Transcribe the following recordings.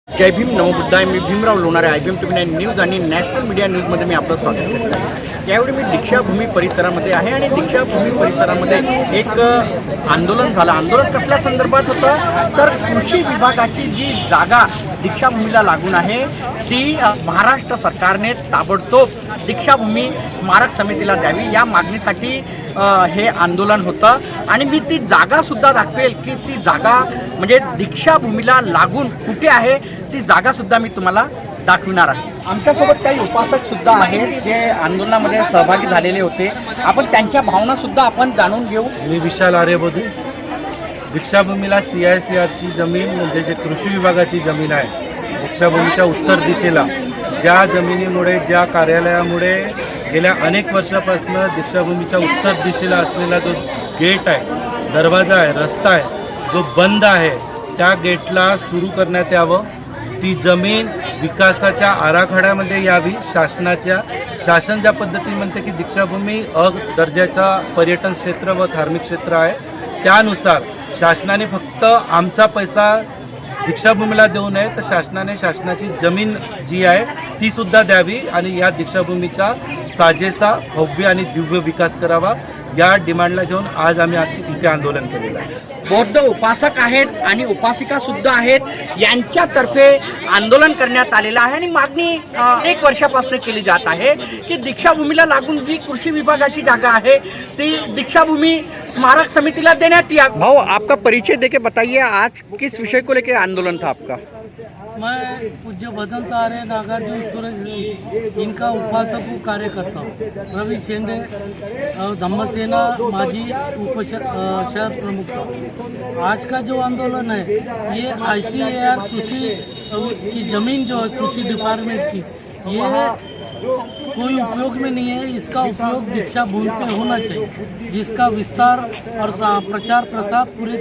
जय भीम नमोबुद्धाय. मी Bhimrao Lonare. IBM TV 9 news आणि नॅशनल मीडिया न्यूजमध्ये मी आपलं स्वागत करत आहे. यावेळी मी दीक्षाभूमी परिसरामध्ये आहे आणि दीक्षाभूमी परिसरामध्ये एक आंदोलन झालं. आंदोलन कसल्या संदर्भात होतं तर कृषी विभागाची जी जागा दीक्षाभूमीला लागून आहे ती महाराष्ट्र सरकारने ताबडतोब दीक्षाभूमी स्मारक समितीला द्यावी या मागणीसाठी हे आंदोलन होतं. आणि मी ती जागासुद्धा दाखवेल की ती जागा म्हणजे दीक्षाभूमीला लागून कुठे आहे ती जागासुद्धा मी तुम्हाला दाखविणार आहे. आमच्यासोबत काही उपासक सुद्धा आहेत जे आंदोलनामध्ये सहभागी झालेले होते. आपण त्यांच्या भावनासुद्धा आपण जाणून घेऊ. मी विशाल आर्यबोधी. दीक्षाभूमीला CICRची जमीन म्हणजे जे कृषी विभागाची जमीन आहे दीक्षाभूमीच्या उत्तर दिशेला ज्या जमिनीमुळे ज्या कार्यालयामुळे गेल्या अनेक वर्षापासून दीक्षाभूमीच्या उत्तर दिशेला असलेला जो गेट आहे, दरवाजा आहे, रस्ता आहे जो बंद आहे त्या गेटला सुरू करण्यात यावं. ती जमीन विकासाच्या आराखड्यामध्ये यावी. शासन ज्या पद्धतीने म्हणते की दीक्षाभूमी दर्जाचा पर्यटन क्षेत्र व धार्मिक क्षेत्र आहे त्यानुसार शासनाने फक्त आमचा पैसा दीक्षाभूमीला देऊ नये तर शासनाची जमीन जी आहे ती सुद्धा द्यावी आणि या दीक्षाभूमीचा साजेसा भव्य आणि दिव्य विकास करावा या डिमांडला घेऊन आज आम्ही इथे आंदोलन केलेलं आहे. बौद्ध उपासक आहेत आणि उपासिका सुद्धा आहेत. यांच्यातर्फे आंदोलन करण्यात आलेलं आहे आणि मागणी एक वर्षापासून केली जात आहे की दीक्षाभूमीला लागून जी कृषी विभागाची जागा आहे ती दीक्षाभूमी स्मारक समितीला देण्यात यावी. भाऊ, आपका परिचय देके बताइए आज किस विषय को लेकर आंदोलन था आपका? मैं पूज्य भजन तारे नागार्जुन सुरेश इनका उपासक कार्यकर्ता हूँ. रवि शेंडे धम्मसेना माजी शहर प्रमुख था. आज का जो आंदोलन है ये ICAR कृषि की ज़मीन जो है कृषि डिपार्टमेंट की ये कोई उपयोग में नहीं है. इसका उपयोग दीक्षाभूमि पे होना चाहिए जिसका विस्तार और प्रचार प्रसार पूरे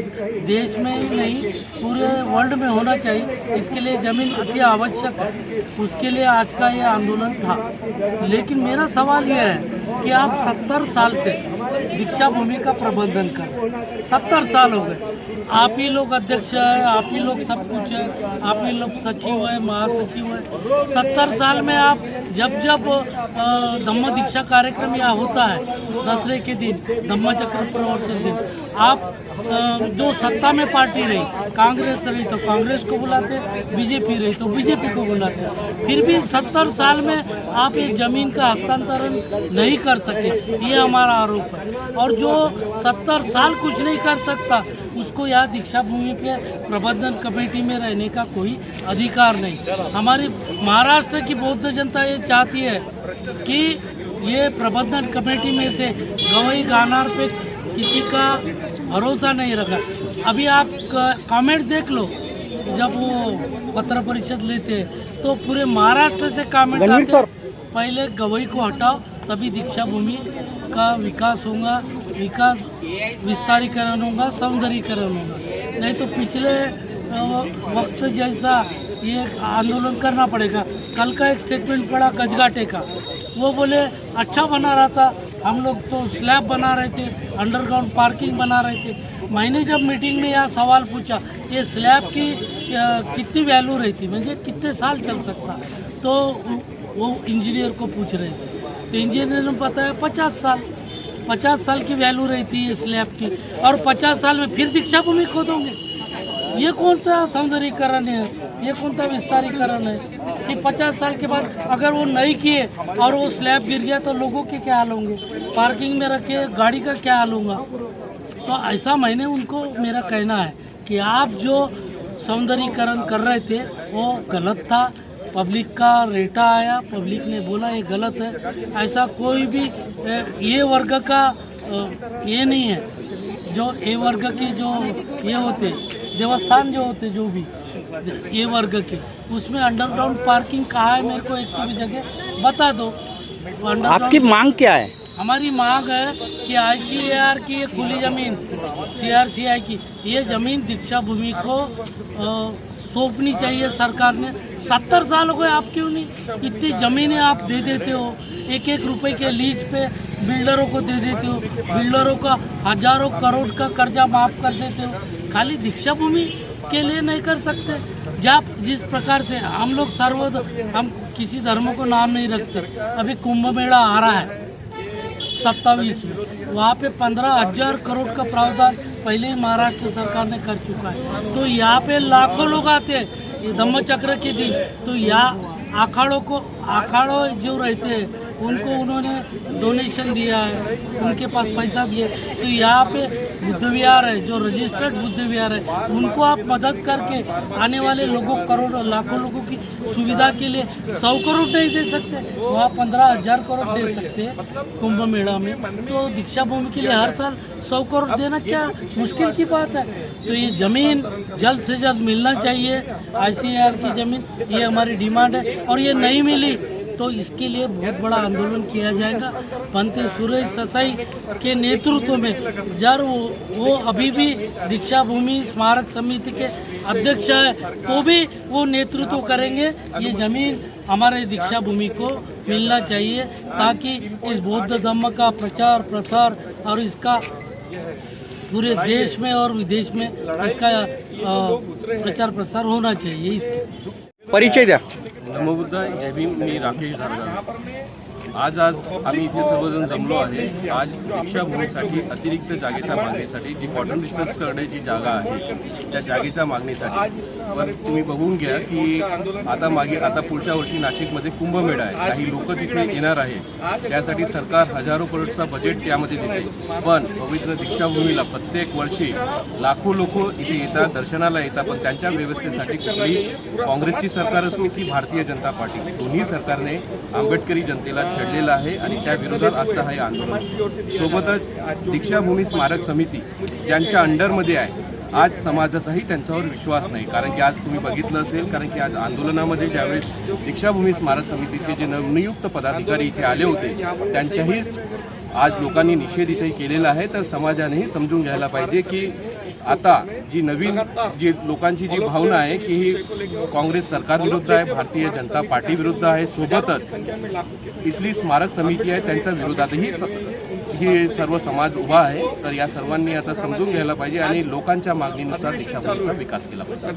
देश में ही नहीं पूरे वर्ल्ड में होना चाहिए. इसके लिए ज़मीन अति आवश्यक है. उसके लिए आज का ये आंदोलन था. लेकिन मेरा सवाल ये है कि आप 70 साल से दीक्षाभूमि का प्रबंधन कर 70 साल हो गए. आप ही लोग अध्यक्ष है, आप ही लोग सब कुछ है, आप ही लोग सचिव है, महासचिव है. 70 साल में आप जब धम्म दीक्षा कार्यक्रम यहाँ होता है दसरे के दिन धम्म चक्र प्रवर्तन दिन आप जो सत्ता में पार्टी रही कांग्रेस रही तो कांग्रेस को बुलाते, बीजेपी रही तो बीजेपी को बुलाते. फिर भी 70 साल में आप ये ज़मीन का हस्तांतरण नहीं कर सके ये हमारा आरोप है. और जो 70 साल कुछ नहीं कर सकता उसको यहाँ दीक्षाभूमि पे प्रबंधन कमेटी में रहने का कोई अधिकार नहीं. हमारी महाराष्ट्र की बौद्ध जनता ये चाहती है कि ये प्रबंधन कमेटी में से गवई गानार पे किसी का भरोसा नहीं रखा. अभी आप कमेंट देख लो जब वो पत्र परिषद लेते तो पूरे महाराष्ट्र से कमेंट आते पहले गवई को हटाओ तभी दीक्षाभूमि का विकास होगा, विकास विस्तारीकरण होगा, सौंदर्यीकरण होगा. नहीं तो पिछले वक्त जैसा ये आंदोलन करना पड़ेगा. कल का एक स्टेटमेंट पड़ा गजघाटे का, वो बोले अच्छा बना रहा था, हम लोग तो स्लैब बना रहे थे, अंडरग्राउंड पार्किंग बना रहे थे. मैंने जब मीटिंग में यहाँ सवाल पूछा ये स्लैब की कितनी वैल्यू रहती म्हणजे कितने साल चल सकता तो वो इंजीनियर को पूछ रहे थे तो इंजीनियर ने बताया 50 साल की वैल्यू रहती है स्लैब की और 50 साल में फिर दीक्षाभूमि खोदोगे. ये कौन सा सौंदर्यीकरण है, ये कौन सा विस्तारीकरण है कि 50 साल के बाद अगर वो नहीं किए और वो स्लैब गिर गया तो लोगों के क्या हाल होंगे, पार्किंग में रखे गाड़ी का क्या हाल होगा. तो ऐसा मैंने उनको मेरा कहना है कि आप जो सौंदर्यीकरण कर रहे थे वो गलत था. पब्लिक का रेटा आया, पब्लिक ने बोला ये गलत है. ऐसा कोई भी ये वर्ग का ये नहीं है. जो ए वर्ग के जो ये होते देवस्थान जो होते जो भी ये वर्ग के उसमें अंडरग्राउंड पार्किंग कहाँ है मेरे को एक भी जगह बता दो. आपकी मांग क्या है? हमारी मांग है कि ICAR की ये खुली ज़मीन CRCI की ये ज़मीन दीक्षाभूमि को सौंपनी चाहिए सरकार ने. 70 साल हो गए, आप क्यों नहीं इतनी ज़मीनें आप दे देते हो, 1-1 रुपए के लीज पे बिल्डरों को दे देते हो, बिल्डरों का हजारों करोड़ का कर्जा माफ़ कर देते हो. खाली दीक्षाभूमि के लिए नहीं कर सकते. जिस प्रकार से हम लोग हम किसी धर्म को नाम नहीं रखते। अभी कुंभ मेला आ रहा है 27 में, वहाँ पे 15,000 करोड़ का प्रावधान पहले ही महाराष्ट्र सरकार ने कर चुका है। तो यहाँ पे लाखों लोग आते हैं ये धम्म चक्र के दिन। तो यहाँ अखाड़ों जो रहते हैं उनको उन्होंने डोनेशन दिया है, उनके पास पैसा दिया। तो यहाँ पे बुद्ध विहार है, जो रजिस्टर्ड बुद्ध विहार है, उनको आप मदद करके आने वाले लोगों, करोड़ों लाखों लोगों की सुविधा के लिए 100 करोड़ नहीं दे सकते, वहाँ 15,000 करोड़ दे सकते हैं कुंभ मेला में। तो दीक्षा भूमि के लिए हर साल 100 करोड़ देना क्या मुश्किल की बात है। तो ये ज़मीन जल्द से जल्द मिलना चाहिए, ICAR की ज़मीन, ये हमारी डिमांड है। और ये नहीं मिली तो इसके लिए बहुत बड़ा आंदोलन किया जाएगा। पंत सुरेश ससाई के नेतृत्व में जब वो अभी भी दीक्षा भूमि स्मारक समिति के अध्यक्ष है तो भी वो नेतृत्व करेंगे। ये ज़मीन हमारे दीक्षा भूमि को मिलना चाहिए ताकि इस बौद्ध धर्म का प्रचार प्रसार और इसका पूरे देश में और विदेश में इसका प्रचार प्रसार होना चाहिए। इसके परिचय द्या। नमो बुद्ध, जय भीम। मी राकेश धारगाव। आज आम्ही इथे सर्वजण जमलो आहे। आज दीक्षाभूमीसाठी अतिरिक्त जागेच्या मागणीसाठी जी कॉटन रिसर्च करण्याची जागा आहे त्या जागेच्या मागणीसाठी। पण तुम्ही बघून घ्या की आता पुढच्या वर्षी नाशिकमध्ये कुंभमेळा आहे, काही लोक तिथे येणार आहेत, त्यासाठी सरकार हजारो करोडचा बजेट त्यामध्ये देते। पण पवित्र दीक्षाभूमीला प्रत्येक वर्षी लाखो लोक इथे येतात, दर्शनाला येतात, पण त्यांच्या व्यवस्थेसाठी कुठली काँग्रेसची सरकार असो की भारतीय जनता पार्टी, दोन्ही सरकारने आंबेडकरी जनतेला छेडलेलं आहे आणि त्या विरोधात आजचं हे आंदोलन। सोबतच दीक्षाभूमी स्मारक समिती ज्यांच्या अंडरमध्ये आहे, आज समाजाचाही त्यांच्यावर विश्वास नाही। कारण की आज तुम्ही बघितलं असेल, कारण की आज आंदोलनामध्ये ज्यावेळेस दीक्षाभूमी स्मारक समितीचे जे नवनियुक्त पदाधिकारी इथे आले होते त्यांच्याही आज लोकांनी निषेध इथे केलेला आहे। तर समाजानेही समजून घ्यायला पाहिजे की आता जी नवीन लोकांची जी भावना आहे की ही काँग्रेस सरकार विरुद्ध आहे, भारतीय जनता पार्टी विरुद्ध आहे, सोबतच इथली स्मारक समिती आहे त्यांच्या विरोधातही ही सर्व समाज उभा आहे। तर या सर्वांनी आता समजून घ्यायला पाहिजे आणि लोकांच्या मागणीनुसार दीक्षाभूमीचा विकास केला पाहिजे।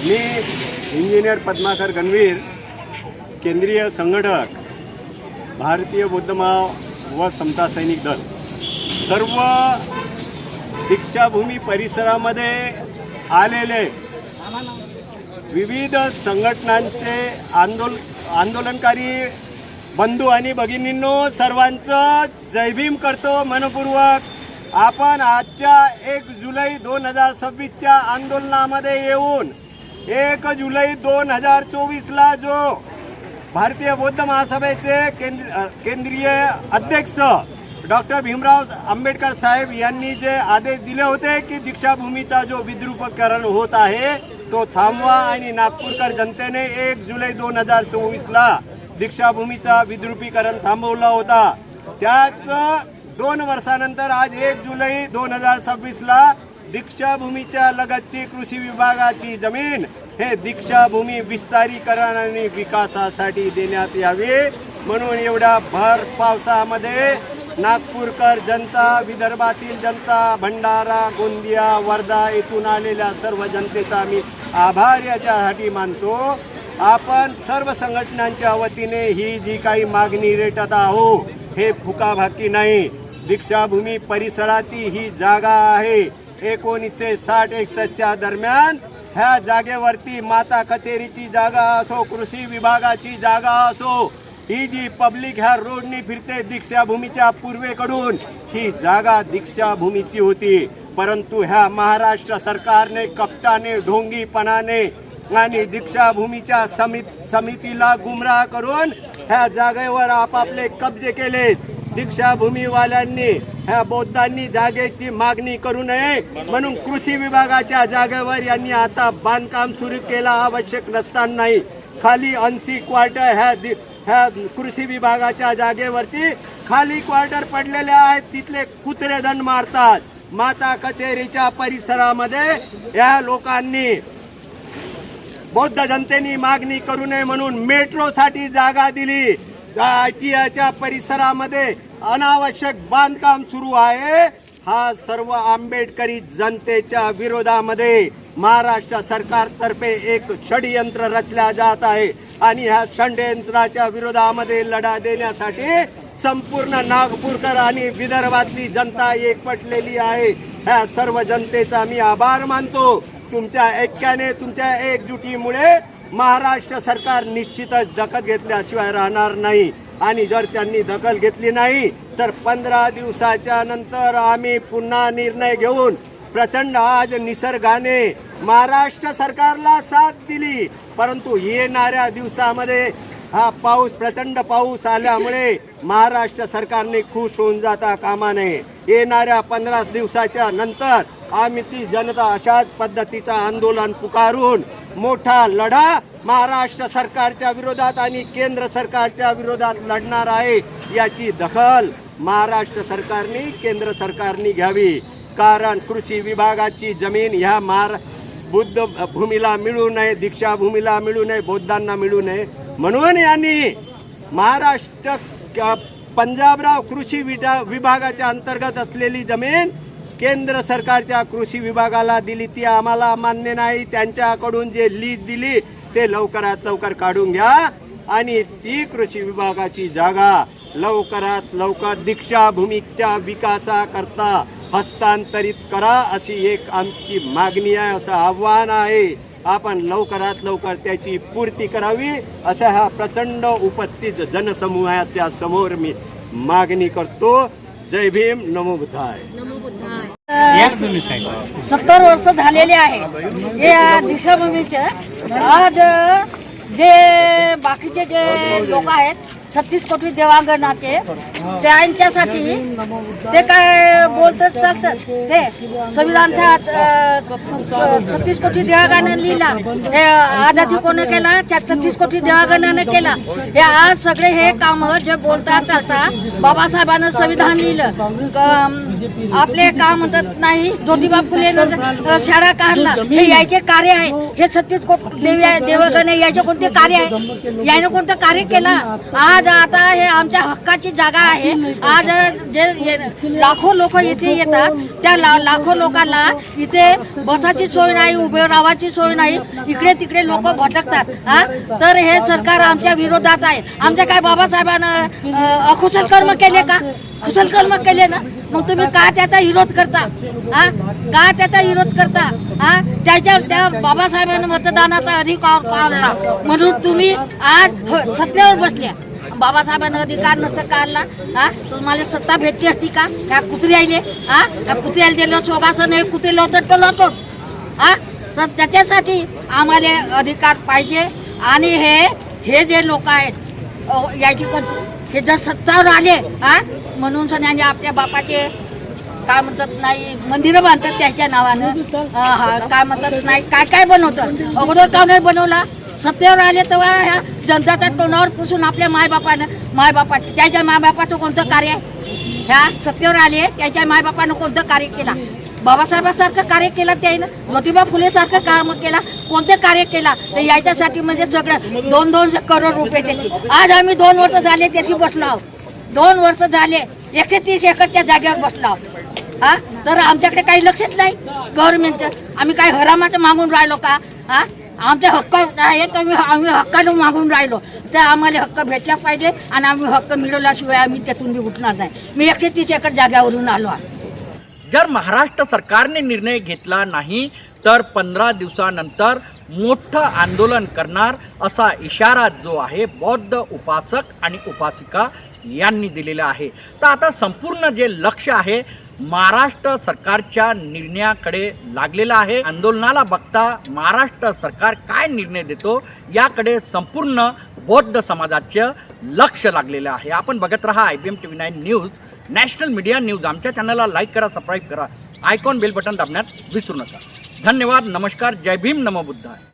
मी इंजिनियर पद्माकर गणवीर, केंद्रीय संघटक, भारतीय बौद्ध महाव व समता सैनिक दल। सर्व दीक्षाभूमी परिसरामध्ये आलेले विविध संघटनांचे आंदोलनकारी बंधू आणि भगिनींनो, सर्वांचं जय भीम करतो मनपूर्वक। आपण आजच्या 1 जुलै 2026च्या आंदोलनामध्ये येऊन 1 जुलै 2024ला जो भारतीय बौद्ध महासभेचे केंद्रीय अध्यक्ष डॉक्टर भीमराव आंबेडकर साहेब यांनी जे आदेश दिले होते की दीक्षाभूमीचा जो विद्रुपीकरण होत आहे तो थांबवा, आणि नागपूरकर जनतेने 1 जुलै 2024ला दीक्षाभूमीचा विद्रुपीकरण थांबवला होता। त्याच 2 वर्षानंतर आज 1 जुलै 2026ला दीक्षाभूमीच्या लगतची कृषी विभागाची जमीन हे दीक्षाभूमी विस्तारीकरण आणि विकासासाठी देण्यात यावी म्हणून एवढ्या भर पावसामध्ये नागपूरकर जनता, विदर्भातील जनता, भंडारा, गोंदिया, वर्धा येथून आलेल्या सर्व जनतेचा मी आभार याच्यासाठी मानतो। आपण सर्व संघटनांच्या वतीने ही जी काही मागणी रेटत आहोत हे फुकाभाकी नाही। दीक्षाभूमी परिसराची ही जागा आहे। 1960-61च्या दरम्यान ह्या जागेवरती माता कचेरीची जागा असो, कृषी विभागाची जागा असो, ही जी पब्लिक ह्या रोडनी फिरते दीक्षाभूमीच्या पूर्वेकडून, ही जागा दीक्षाभूमीची होती। परंतु ह्या महाराष्ट्र सरकारने कपटाने, ढोंगीपणाने आणि दीक्षाभूमीच्या समितीला गुमराह करून ह्या जागेवर आपापले कब्जे केले। दीक्षाभूमीवाल्यांनी ह्या बौद्धांनी जागेची मागणी करू नये म्हणून कृषी विभागाच्या जागेवर यांनी आता बांधकाम सुरू केला आवश्यक नसतानाही। खाली 80 क्वार्टर ह्या कृषी विभागाच्या जागेवरती खाली क्वार्टर पडलेले आहेत, तिथले कुत्रे दंड मारतात। माता कचेरीच्या परिसरामध्ये या लोकांनी बौद्ध जनतेने मागणी करू नये म्हणून मेट्रोसाठी जागा दिली। ITIच्या परिसरामध्ये अनावश्यक बांधकाम सुरू आहे हा सर्व आंबेडकरी जनतेच्या विरोधामध्ये महाराष्ट्र सरकारतर्फे एक षडयंत्र रचल्या जात आहे आणि ह्या षडयंत्राच्या विरोधामध्ये लढा देण्यासाठी संपूर्ण नागपूरकर आणि विदर्भातली जनता एकवटलेली आहे। ह्या सर्व जनतेचा मी आभार मानतो। तुमच्या ऐक्याने, तुमच्या एकजुटीमुळे महाराष्ट्र सरकार निश्चितच दखल घेतल्याशिवाय राहणार नाही आणि जर त्यांनी दखल घेतली नाही तर 15 दिवसाच्या नंतर आम्ही पुन्हा निर्णय घेऊन प्रचंड आज निसर्गाने महाराष्ट्र सरकारला साथ दिली, परंतु येणाऱ्या दिवसामध्ये हा पाऊस, प्रचंड पाऊस आल्यामुळे महाराष्ट्र सरकारने खुश होऊन जाता कामा नये। येणाऱ्या 15 दिवसाच्या नंतर आम्ही ती जनता अशाच पद्धतीचं आंदोलन पुकारून मोठा लढा महाराष्ट्र सरकारच्या विरोधात आणि केंद्र सरकारच्या विरोधात लढणार आहे। याची दखल महाराष्ट्र सरकारने, केंद्र सरकारने घ्यावी, कारण कृषी विभागाची जमीन ह्या बुद्ध भूमीला मिळू नये, दीक्षाभूमीला मिळू नये, बौद्धांना मिळू नये म्हणून यांनी महाराष्ट्र पंजाबराव कृषी विभागाच्या अंतर्गत असलेली जमीन केंद्र सरकारच्या कृषी विभागाला दिली। ती आम्हाला मान्य नाही। त्यांच्याकडून जे लीज दिली ते लवकरात लवकर काढून घ्या आणि ती कृषी विभागाची जागा लवकरात लवकर दीक्षाभूमीच्या विकासाकरता हस्तांतरित करा, अशी एक आमची मागणी आहे, असं आव्हान आहे। आपण लवकरात लवकर त्याची पूर्ती करावी अशा ह्या प्रचंड उपस्थित जनसमूहाच्या समोर मी मागणी करतो। जय भीम, नमो बुद्धाय। 70 वर्ष झालेले आहे या दीक्षाभूमीचे। आज जे बाकीचे जे लोक आहेत 36 कोटी देवांगणाचे, त्यांच्यासाठी ते काय बोलतात चालतात, ते संविधानच्या 36 कोटी देवांगणाने लिहिला, हे आजादी कोणी केला, 36 कोटी देवांगणाने केला। हे आज सगळे हे काम जे बोलता चालता बाबासाहेबांनी संविधान लिहिलं, आपले काम म्हणतात नाही ज्योतिबा फुलेनं शाळा काढला, हे यायचे कार्य आहे। हे 36 कोटी देवगण यायचे कोणते कार्य आहे, याने कोणतं कार्य केला? आज आता हे आमच्या हक्काची जागा आहे। आज जे लाखो लोक इथे येतात त्या लाखो लोकांना इथे बसाची सोय नाही, उभे राहायची सोय नाही, इकडे तिकडे लोक भटकतात। तर हे सरकार आमच्या विरोधात आहे। आमच्या काय बाबासाहेबांना अकुशल कर्म केले का? कुशल कर्म केले ना, मग तुम्ही का त्याचा विरोध करता? का त्याचा विरोध करता? त्या बाबासाहेबांना मतदानाचा अधिकार काढला म्हणून तुम्ही आज सत्तेवर बसल्या। बाबासाहेबांना अधिकार नसतं काढला, तुम्हाला सत्ता भेटली असती का? ह्या कुत्र्याले ह्या कुत्र्याला दिलं सोगासन, हे कुत्रे लोटत लोटत तर त्याच्यासाठी आम्हाला अधिकार पाहिजे। आणि हे जे लोक आहेत याची हे जर सत्तावर आले म्हणून सगळ्यांनी आपल्या बापाचे काय म्हणतात नाही मंदिरं बांधतात त्याच्या नावानं, काय म्हणतात नाही काय काय बनवतात, अगोदर का नाही बनवला? सत्तेवर आले तेव्हा ह्या जनताच्या तोंडावर पुसून आपल्या मायबापाचं त्याच्या मायबापाचं कोणतं कार्य आहे? ह्या सत्तेवर आले त्याच्या मायबापानं कोणतं कार्य केला? बाबासाहेबासारखं कार्य केलं त्यानं, ज्योतिबा फुलेसारखं काम केला, कोणतं कार्य केला? तर याच्यासाठी म्हणजे सगळं 2-2 करोड रुपये देते। आज आम्ही 2 वर्ष झाले त्याची बसलो आहोत, 2 वर्ष झाले 130 एकरच्या जागेवर बसलो आहोत। तर आमच्याकडे काही लक्षच नाही गव्हर्नमेंटचं। आम्ही काय हरामाचं मागून राहिलो का? आमचे हक्क आहे तर आम्ही हक्कानं मागून राहिलो, तर आम्हाला हक्क भेटला पाहिजे आणि आम्ही हक्क मिळवल्याशिवाय आम्ही त्यातून बी उठणार नाही। मी 130 एकर जागेवरून आलो आहे। जर महाराष्ट्र सरकारने निर्णय घेतला नाही तर 15 दिवसानंतर मोठं आंदोलन करणार असा इशारा जो आहे बौद्ध उपासक आणि उपासिका यांनी दिलेला आहे। तर आता संपूर्ण जे लक्ष आहे महाराष्ट्र सरकारच्या निर्णयाकडे लागलेलं आहे। आंदोलनाला बघता महाराष्ट्र सरकार काय निर्णय देतो याकडे संपूर्ण बौद्ध समाजाचं लक्ष लागलेलं आहे। आपण बघत रहा IBM TV9 news, national media news. आमच्या चॅनलला लाईक करा, सबस्क्राईब करा, आयकॉन बेल बटन दाबण्यात विसरू नका। धन्यवाद, नमस्कार, जय भीम, नमो बुद्धाय।